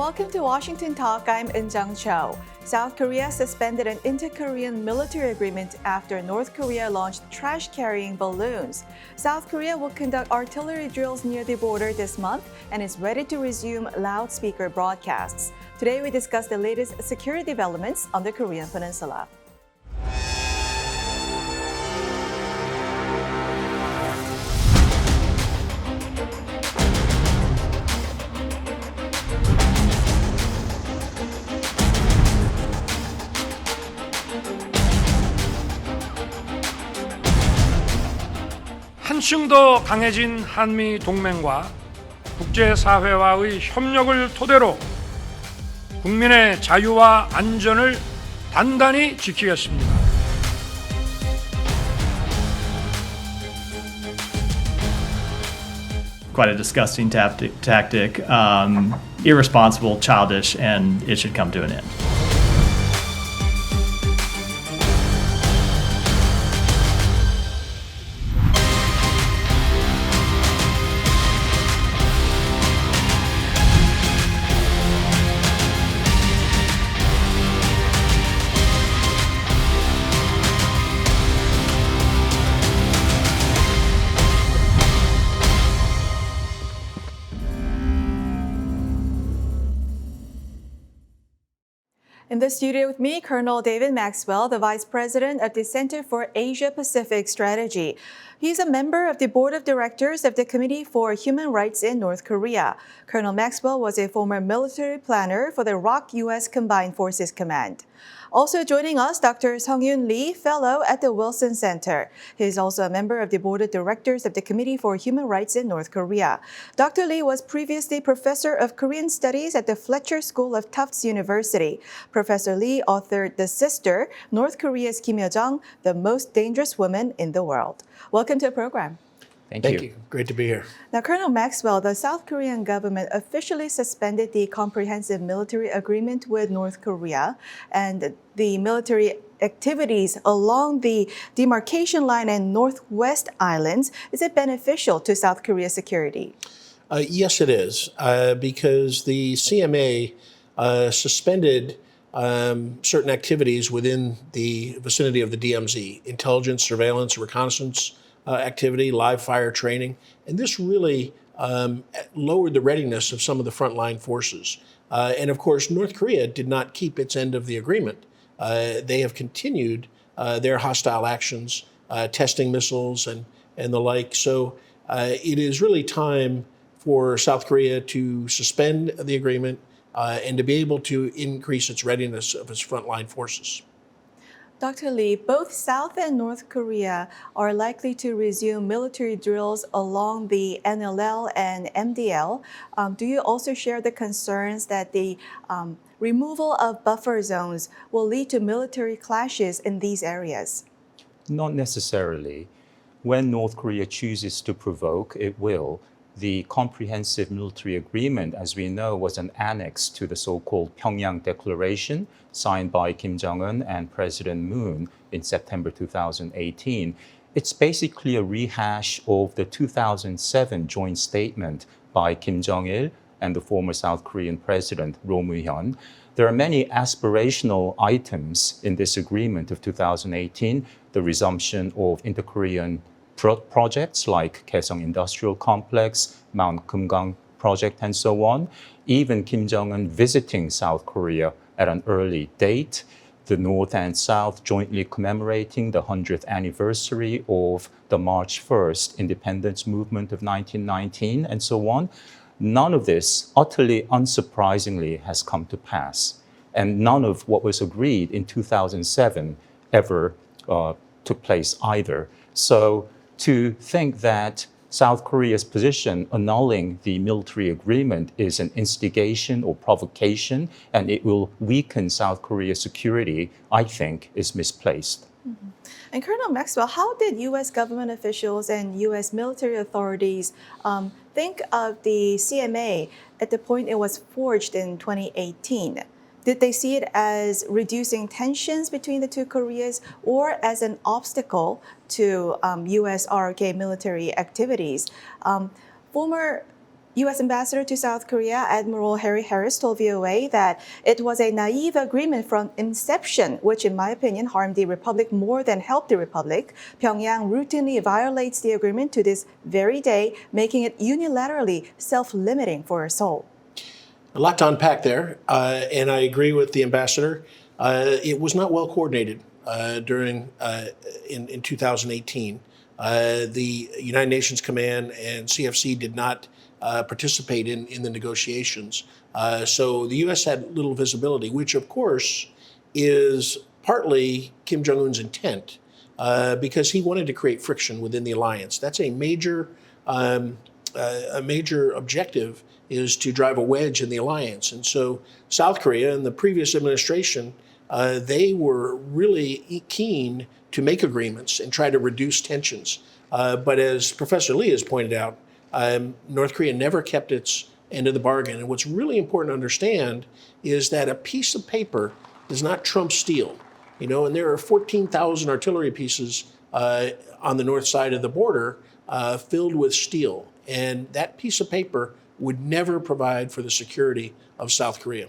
Welcome to Washington Talk. I'm Eun-Jung Cho. South Korea suspended an inter-Korean military agreement after North Korea launched trash-carrying balloons. South Korea will conduct artillery drills near the border this month and is ready to resume loudspeaker broadcasts. Today we discuss the latest security developments on the Korean Peninsula. 한층 더 강해진 한미 동맹과 국제사회와의 협력을 토대로 국민의 자유와 안전을 단단히 지키겠습니다. Quite a disgusting tactic, irresponsible, childish, and it should come to an end. In the studio with me, Colonel David Maxwell, the Vice President of the Center for Asia-Pacific Strategy. He's a member of the Board of Directors of the Committee for Human Rights in North Korea. Colonel Maxwell was a former military planner for the ROK U.S. Combined Forces Command. Also joining us, Dr. Sung-Yoon Lee, Fellow at the 윌슨센터. He is also a member of the Board of Directors of the Committee for Human Rights in North Korea. Dr. Lee was previously Professor of Korean Studies at the Fletcher School of Tufts University. Professor Lee authored The Sister, North Korea's Kim Yo-jong, the Most Dangerous Woman in the World. Welcome to the program. Thank you. Great to be here. Now, Colonel Maxwell, the South Korean government officially suspended the comprehensive military agreement with North Korea, and the military activities along the demarcation line and Northwest Islands. Is it beneficial to South Korea's security? Yes, it is, because the CMA suspended certain activities within the vicinity of the DMZ, intelligence, surveillance, reconnaissance activity, live fire training, and this really lowered the readiness of some of the frontline forces. And of course, North Korea did not keep its end of the agreement. They have continued their hostile actions, testing missiles and the like. So it is really time for South Korea to suspend the agreement and to be able to increase its readiness of its frontline forces. Dr. Lee, both South and North Korea are likely to resume military drills along the NLL and MDL. Do you also share the concerns that the removal of buffer zones will lead to military clashes in these areas? Not necessarily. When North Korea chooses to provoke, it will. The comprehensive military agreement, as we know, was an annex to the so-called Pyongyang Declaration signed by Kim Jong-un and President Moon in September 2018. It's basically a rehash of the 2007 joint statement by Kim Jong-il and the former South Korean President Roh Moo-hyun. There are many aspirational items in this agreement of 2018, the resumption of inter-Korean projects like Kaesong Industrial Complex, Mount Kumgang project, and so on. Even Kim Jong-un visiting South Korea at an early date, the North and South jointly commemorating the 100th anniversary of the March 1st independence movement of 1919, and so on. None of this, utterly unsurprisingly, has come to pass. And none of what was agreed in 2007 ever took place either. So to think that South Korea's position annulling the military agreement is an instigation or provocation, and it will weaken South Korea's security, I think, is misplaced. Mm-hmm. And Colonel Maxwell, how did U.S. government officials and U.S. military authorities think of the CMA at the point it was forged in 2018? Did they see it as reducing tensions between the two Koreas or as an obstacle to U.S. ROK military activities? Former U.S. Ambassador to South Korea, Admiral Harry Harris, told VOA that it was a naive agreement from inception, which, in my opinion, harmed the Republic more than helped the Republic. Pyongyang routinely violates the agreement to this very day, making it unilaterally self-limiting for Seoul. A lot to unpack there, and I agree with the ambassador. It was not well coordinated in 2018. The United Nations Command and CFC did not participate in the negotiations. So the U.S. had little visibility, which of course is partly Kim Jong-un's intent, because he wanted to create friction within the alliance. That's a major objective, is to drive a wedge in the alliance. And so South Korea and the previous administration, they were really keen to make agreements and try to reduce tensions. But as Professor Lee has pointed out, North Korea never kept its end of the bargain. And what's really important to understand is that a piece of paper does not trump steel. And there are 14,000 artillery pieces on the north side of the border filled with steel. And that piece of paper would never provide for the security of South Korea.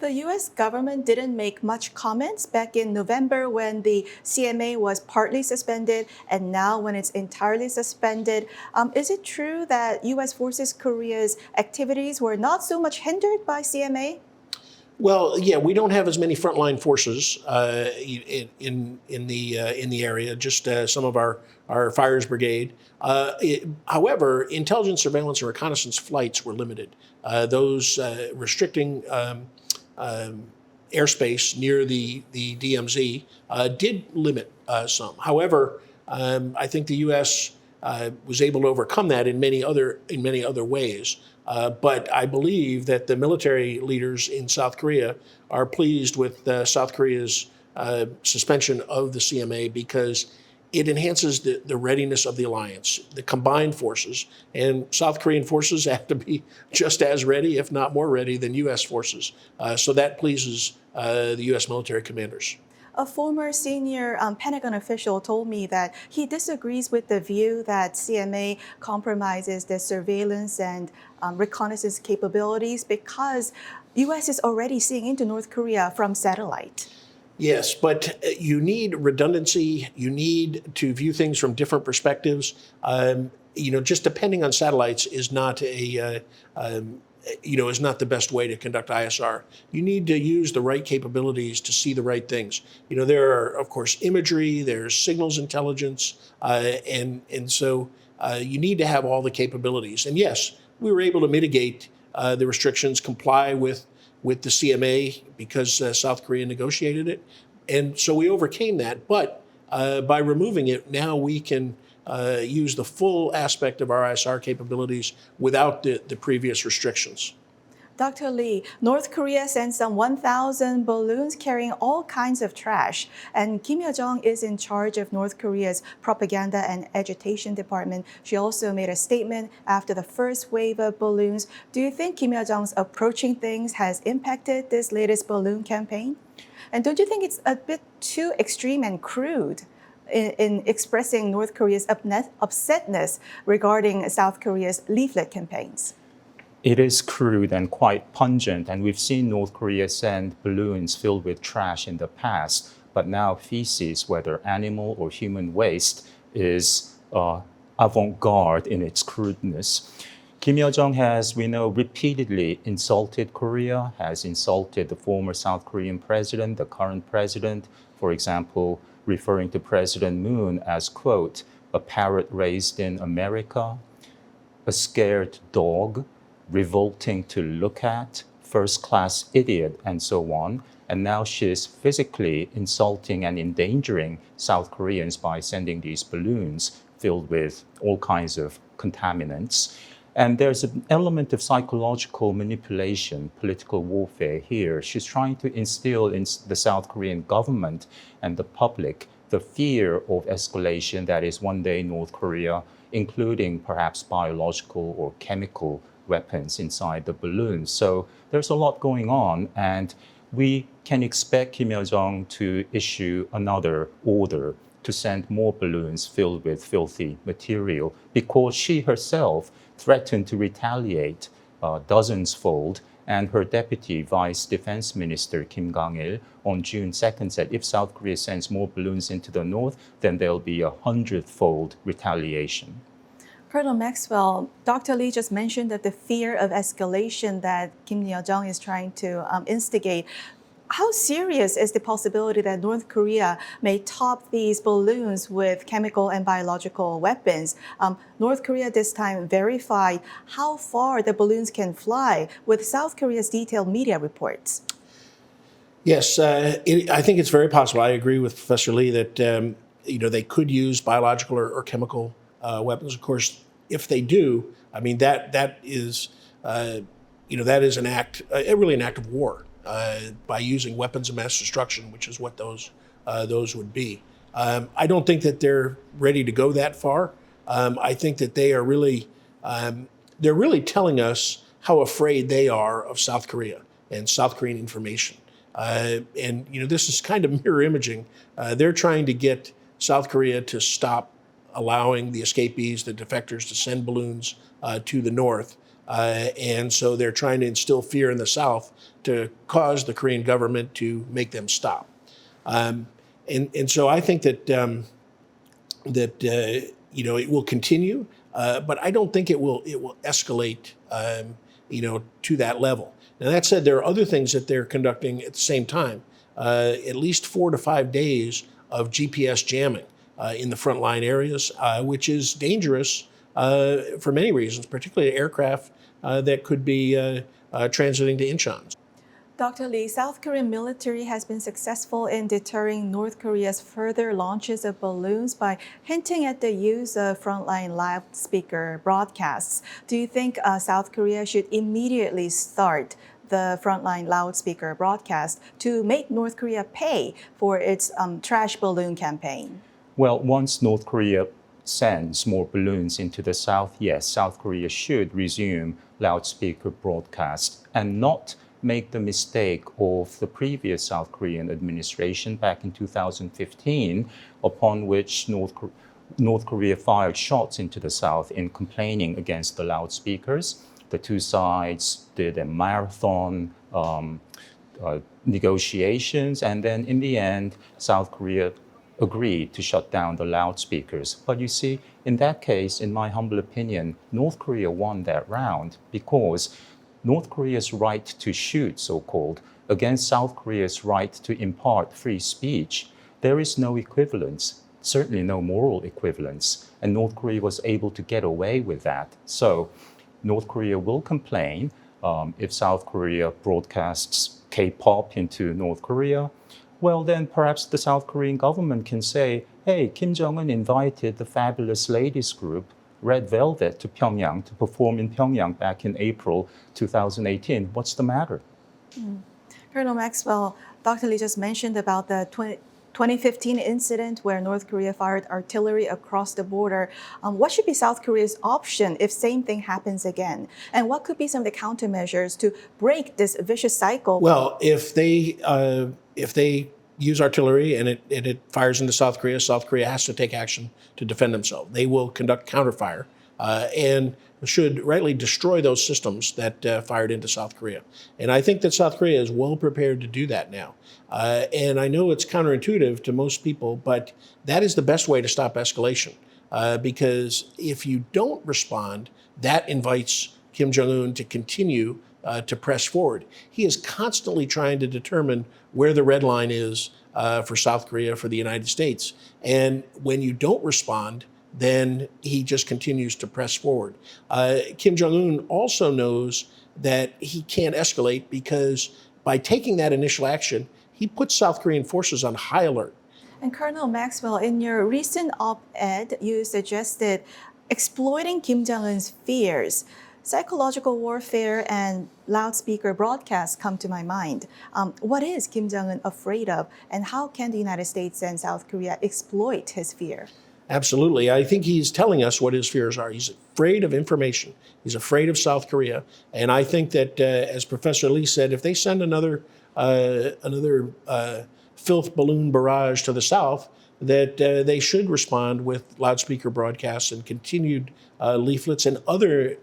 The U.S. government didn't make much comments back in November when the CMA was partly suspended, and now when it's entirely suspended. Is it true that U.S. Forces Korea's activities were not so much hindered by CMA? Well, yeah, we don't have as many frontline forces in the area. Just some of our fires brigade. However, intelligence, surveillance, and reconnaissance flights were limited. Those restricting airspace near the DMZ did limit some. However, I think the U.S. Was able to overcome that in many other ways. But I believe that the military leaders in South Korea are pleased with South Korea's suspension of the CMA, because it enhances the readiness of the alliance, the combined forces. And South Korean forces have to be just as ready, if not more ready, than U.S. forces. So that pleases the U.S. military commanders. A former senior Pentagon official told me that he disagrees with the view that CMA compromises the surveillance and reconnaissance capabilities because U.S. is already seeing into North Korea from satellite. Yes, but you need redundancy. You need to view things from different perspectives. Just depending on satellites is not is not the best way to conduct ISR. You need to use the right capabilities to see the right things. There are, of course, imagery, there's signals intelligence, and so you need to have all the capabilities. And yes, we were able to mitigate the restrictions, comply with the CMA because South Korea negotiated it. And so we overcame that. But by removing it, now we can use the full aspect of our ISR capabilities without the previous restrictions. Dr. Lee, North Korea sent some 1,000 balloons carrying all kinds of trash, and Kim Yo-jong is in charge of North Korea's propaganda and agitation department. She also made a statement after the first wave of balloons. Do you think Kim Yo-jong's approaching things has impacted this latest balloon campaign? And don't you think it's a bit too extreme and crude in expressing North Korea's upsetness regarding South Korea's leaflet campaigns? It is crude and quite pungent, and we've seen North Korea send balloons filled with trash in the past, but now feces, whether animal or human waste, is avant-garde in its crudeness. Kim Yo-jong has, we know, repeatedly insulted Korea, has insulted the former South Korean president, the current president, for example, referring to President Moon as, quote, a parrot raised in America, a scared dog, revolting to look at, first-class idiot, and so on. And now she's physically insulting and endangering South Koreans by sending these balloons filled with all kinds of contaminants. And there's an element of psychological manipulation, political warfare here. She's trying to instill in the South Korean government and the public the fear of escalation that is one day North Korea, including perhaps biological or chemical weapons inside the balloons. So there's a lot going on, and we can expect Kim Yo-jong to issue another order to send more balloons filled with filthy material, because she herself threatened to retaliate dozens-fold. And her deputy vice defense minister, Kim Gang-il, on June 2nd said if South Korea sends more balloons into the north, then there'll be 100-fold retaliation. Colonel Maxwell, Dr. Lee just mentioned that the fear of escalation that Kim Yo-jong is trying to instigate. How serious is the possibility that North Korea may top these balloons with chemical and biological weapons? North Korea this time verified how far the balloons can fly with South Korea's detailed media reports. Yes, I think it's very possible. I agree with Professor Lee that they could use biological or chemical weapons. Of course, if they do, I mean that is an act, really an act of war. By using weapons of mass destruction, which is what those would be. I don't think that they're ready to go that far. I think that they are they're really telling us how afraid they are of South Korea and South Korean information. And this is kind of mirror imaging. They're trying to get South Korea to stop allowing the escapees, the defectors, to send balloons to the north. And so they're trying to instill fear in the South to cause the Korean government to make them stop. And so I think that it will continue, but I don't think it will escalate to that level. Now that said, there are other things that they're conducting at the same time. At least 4 to 5 days of GPS jamming in the frontline areas, which is dangerous for many reasons, particularly aircraft that could be transiting to Incheon. Dr. Lee, South Korean military has been successful in deterring North Korea's further launches of balloons by hinting at the use of frontline loudspeaker broadcasts. Do you think South Korea should immediately start the frontline loudspeaker broadcast to make North Korea pay for its trash balloon campaign? Well, once North Korea sends more balloons into the south, yes, South Korea should resume loudspeaker broadcast and not make the mistake of the previous South Korean administration back in 2015, upon which North Korea fired shots into the south in complaining against the loudspeakers. The two sides did a marathon negotiations, and then in the end, South Korea agreed to shut down the loudspeakers. But you see, in that case, in my humble opinion, North Korea won that round because North Korea's right to shoot, so-called, against South Korea's right to impart free speech, there is no equivalence, certainly no moral equivalence, and North Korea was able to get away with that. So North Korea will complain if South Korea broadcasts K-pop into North Korea. Well, then perhaps the South Korean government can say, hey, Kim Jong-un invited the fabulous ladies group Red Velvet to Pyongyang to perform in Pyongyang back in April 2018. What's the matter? Colonel Maxwell, Dr. Lee just mentioned about the 2015 incident where North Korea fired artillery across the border. What should be South Korea's option if same thing happens again? And what could be some of the countermeasures to break this vicious cycle? Well, if they use artillery and it fires into South Korea has to take action to defend themselves. They will conduct counterfire and should rightly destroy those systems that fired into South Korea. And I think that South Korea is well prepared to do that now. And I know it's counterintuitive to most people, but that is the best way to stop escalation. Because if you don't respond, that invites Kim Jong-un to continue to press forward. He is constantly trying to determine where the red line is for South Korea, for the United States. And when you don't respond, then he just continues to press forward. Kim Jong-un also knows that he can't escalate because by taking that initial action, he puts South Korean forces on high alert. And Colonel Maxwell, in your recent op-ed, you suggested exploiting Kim Jong-un's fears. Psychological warfare and loudspeaker broadcasts come to my mind. What is Kim Jong-un afraid of, and how can the United States and South Korea exploit his fear? Absolutely. I think he's telling us what his fears are. He's afraid of information. He's afraid of South Korea. And I think that, as Professor Lee said, if they send another filth balloon barrage to the south, that they should respond with loudspeaker broadcasts and continued leaflets and other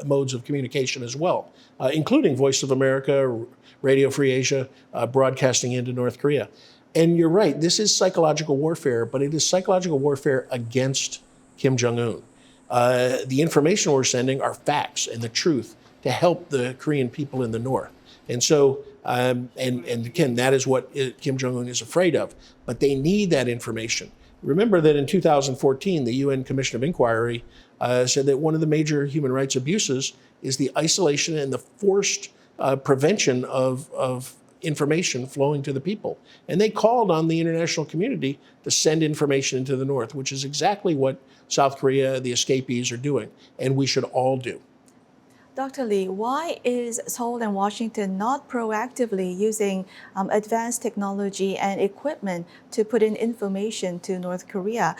modes of communication as well, including Voice of America, Radio Free Asia, broadcasting into North Korea. And you're right, this is psychological warfare, but it is psychological warfare against Kim Jong-un. The information we're sending are facts and the truth to help the Korean people in the North. And so, and again, that is what Kim Jong-un is afraid of, but they need that information. Remember that in 2014, the UN Commission of Inquiry said that one of the major human rights abuses is the isolation and the forced prevention of information flowing to the people. And they called on the international community to send information into the North, which is exactly what South Korea, the escapees, are doing, and we should all do. Dr. Lee, why is Seoul and Washington not proactively using advanced technology and equipment to put in information to North Korea?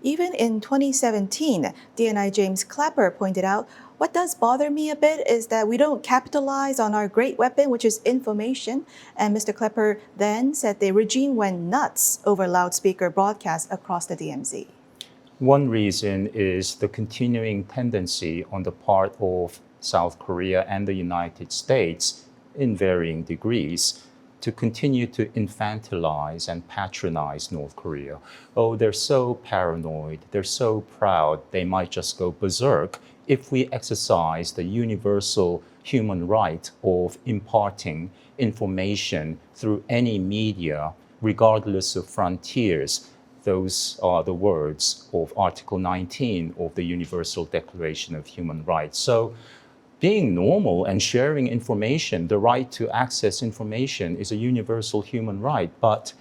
Even in 2017, DNI James Clapper pointed out, what does bother me a bit is that we don't capitalize on our great weapon, which is information. And Mr. Clapper then said the regime went nuts over loudspeaker broadcasts across the DMZ. One reason is the continuing tendency on the part of South Korea and the United States, in varying degrees, to continue to infantilize and patronize North Korea. Oh, they're so paranoid, they're so proud, they might just go berserk if we exercise the universal human right of imparting information through any media, regardless of frontiers. Those are the words of Article 19 of the Universal Declaration of Human Rights. So, being normal and sharing information, the right to access information, is a universal human right. But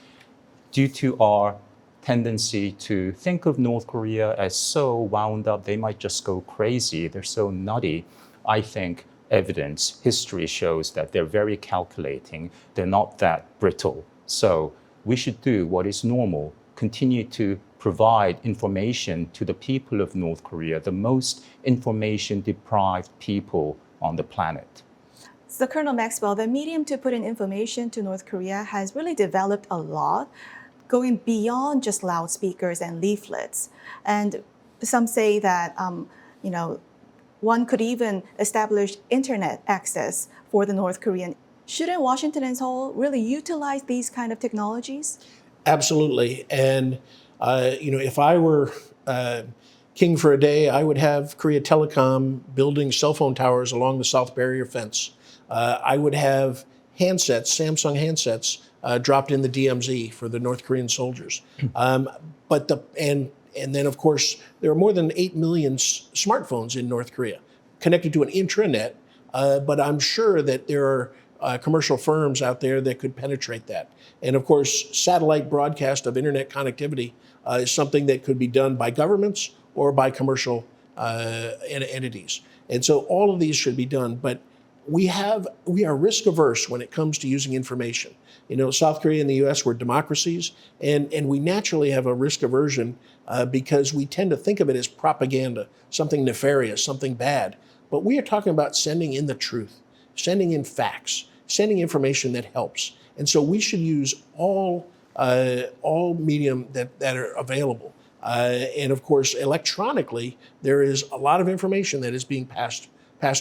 due to our tendency to think of North Korea as so wound up, they might just go crazy, they're so nutty, I think evidence, history shows that they're very calculating, they're not that brittle. So we should do what is normal, continue to provide information to the people of North Korea, the most information-deprived people on the planet. So, Colonel Maxwell, the medium to put in information to North Korea has really developed a lot, going beyond just loudspeakers and leaflets. And some say that, one could even establish internet access for the North Korean. Shouldn't Washington and Seoul really utilize these kind of technologies? Absolutely. And if I were king for a day, I would have Korea Telecom building cell phone towers along the South Barrier Fence. I would have handsets, Samsung handsets, dropped in the DMZ for the North Korean soldiers. And then, of course, there are more than 8 million smartphones in North Korea connected to an intranet. But I'm sure that there are commercial firms out there that could penetrate that. And of course, satellite broadcast of internet connectivity is something that could be done by governments or by commercial entities. And so all of these should be done. But we are risk averse when it comes to using information. South Korea and the US were democracies, and we naturally have a risk aversion because we tend to think of it as propaganda, something nefarious, something bad. But we are talking about sending in the truth, sending in facts, sending information that helps. And so we should use all medium that are available. And of course, electronically, there is a lot of information that is being passed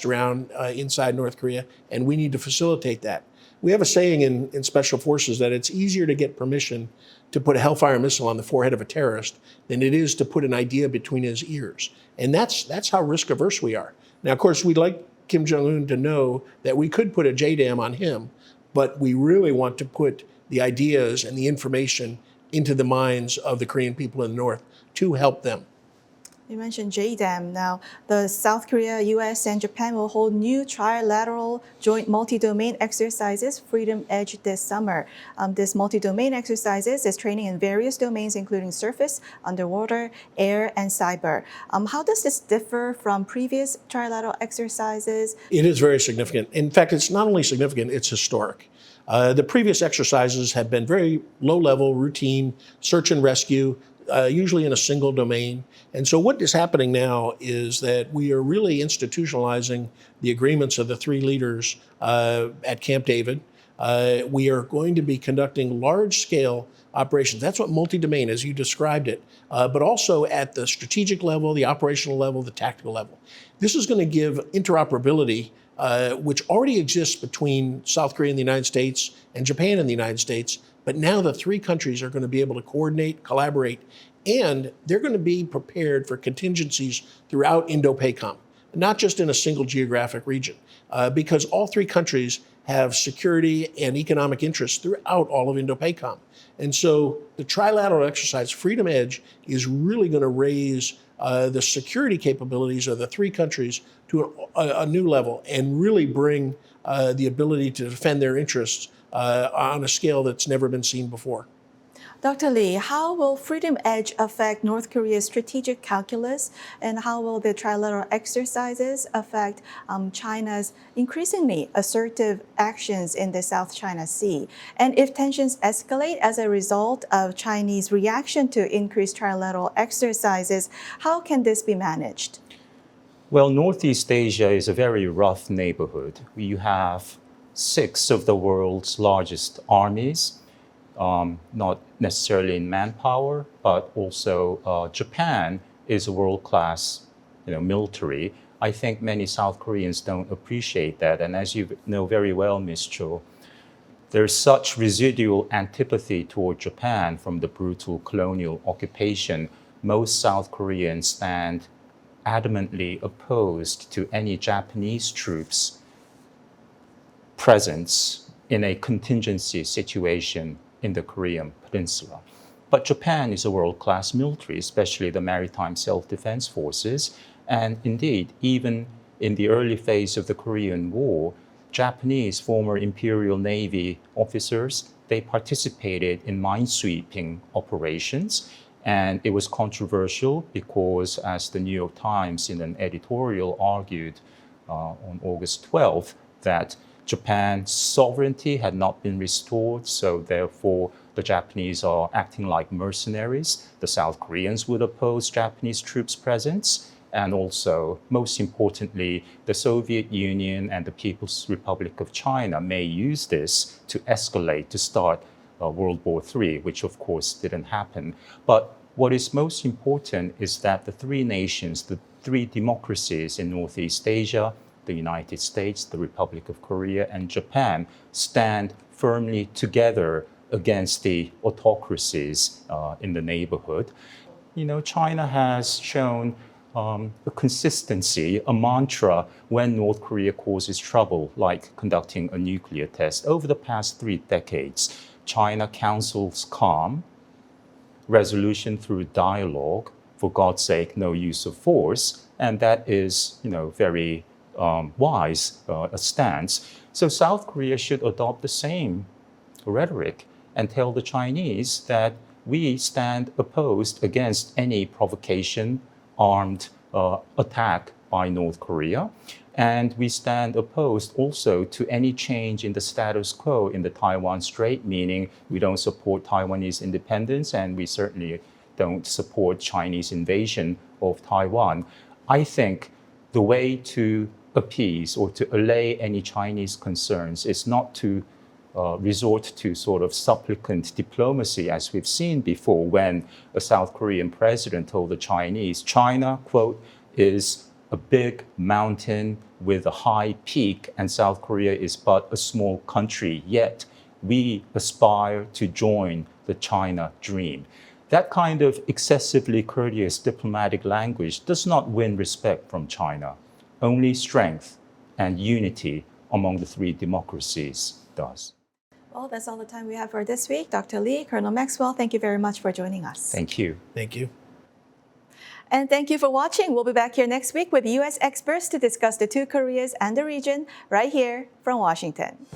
around inside North Korea, and we need to facilitate that. We have a saying in Special Forces that it's easier to get permission to put a Hellfire missile on the forehead of a terrorist than it is to put an idea between his ears. And that's how risk averse we are. Now, of course, we'd like Kim Jong-un to know that we could put a JDAM on him, but we really want to put the ideas and the information into the minds of the Korean people in the North to help them. You mentioned JDAM. Now, the South Korea, US, and Japan will hold new trilateral joint multi-domain exercises, Freedom Edge, this summer. This multi-domain exercises is training in various domains, including surface, underwater, air, and cyber. How does this differ from previous trilateral exercises? It is very significant. In fact, it's not only significant, it's historic. The previous exercises have been very low-level, routine, search and rescue, usually in a single domain. And so what is happening now is that we are really institutionalizing the agreements of the three leaders at Camp David. we are going to be conducting large-scale operations. That's what multi-domain, as you described it, but also at the strategic level, the operational level, the tactical level. This is going to give interoperability, which already exists between South Korea and the United States and Japan and the United States, but now the three countries are going to be able to coordinate, collaborate, and they're going to be prepared for contingencies throughout Indo-PACOM, not just in a single geographic region, because all three countries have security and economic interests throughout all of Indo-PACOM. And so the trilateral exercise, Freedom Edge, is really going to raise the security capabilities of the three countries to a new level and really bring the ability to defend their interests on a scale that's never been seen before. Dr. Lee, how will Freedom Edge affect North Korea's strategic calculus, and how will the trilateral exercises affect China's increasingly assertive actions in the South China Sea? And if tensions escalate as a result of Chinese reaction to increased trilateral exercises, how can this be managed? Well, Northeast Asia is a very rough neighborhood. You have 6 of the world's largest armies, not necessarily in manpower, but also Japan is a world-class, military. I think many South Koreans don't appreciate that. And as you know very well, Ms. Cho, there's such residual antipathy toward Japan from the brutal colonial occupation. Most South Koreans stand adamantly opposed to any Japanese troops' presence in a contingency situation in the Korean Peninsula. But Japan is a world-class military, especially the maritime self-defense forces. And indeed, even in the early phase of the Korean War, Japanese former Imperial Navy officers, they participated in minesweeping operations. And it was controversial because, as the New York Times in an editorial argued on August 12th, that Japan's sovereignty had not been restored, so therefore the Japanese are acting like mercenaries. The South Koreans would oppose Japanese troops' presence, and also, most importantly, the Soviet Union and the People's Republic of China may use this to escalate, to start World War III, which of course didn't happen. But what is most important is that the three nations, the three democracies in Northeast Asia, the United States, the Republic of Korea, and Japan stand firmly together against the autocracies in the neighborhood. China has shown a consistency, a mantra when North Korea causes trouble, like conducting a nuclear test. Over the past 3 decades, China counsels calm, resolution through dialogue, for God's sake, no use of force, and that is, very wise stance. So South Korea should adopt the same rhetoric and tell the Chinese that we stand opposed against any provocation, armed attack by North Korea. And we stand opposed also to any change in the status quo in the Taiwan Strait, meaning we don't support Taiwanese independence and we certainly don't support Chinese invasion of Taiwan. I think the way to appease or to allay any Chinese concerns is not to resort to sort of supplicant diplomacy, as we've seen before when a South Korean president told the Chinese, China, quote, is a big mountain with a high peak, and South Korea is but a small country, yet we aspire to join the China dream. That kind of excessively courteous diplomatic language does not win respect from China. Only strength and unity among the three democracies does. Well, that's all the time we have for this week. Dr. Lee, Colonel Maxwell, thank you very much for joining us. Thank you. Thank you. And thank you for watching. We'll be back here next week with U.S. experts to discuss the two Koreas and the region right here from Washington.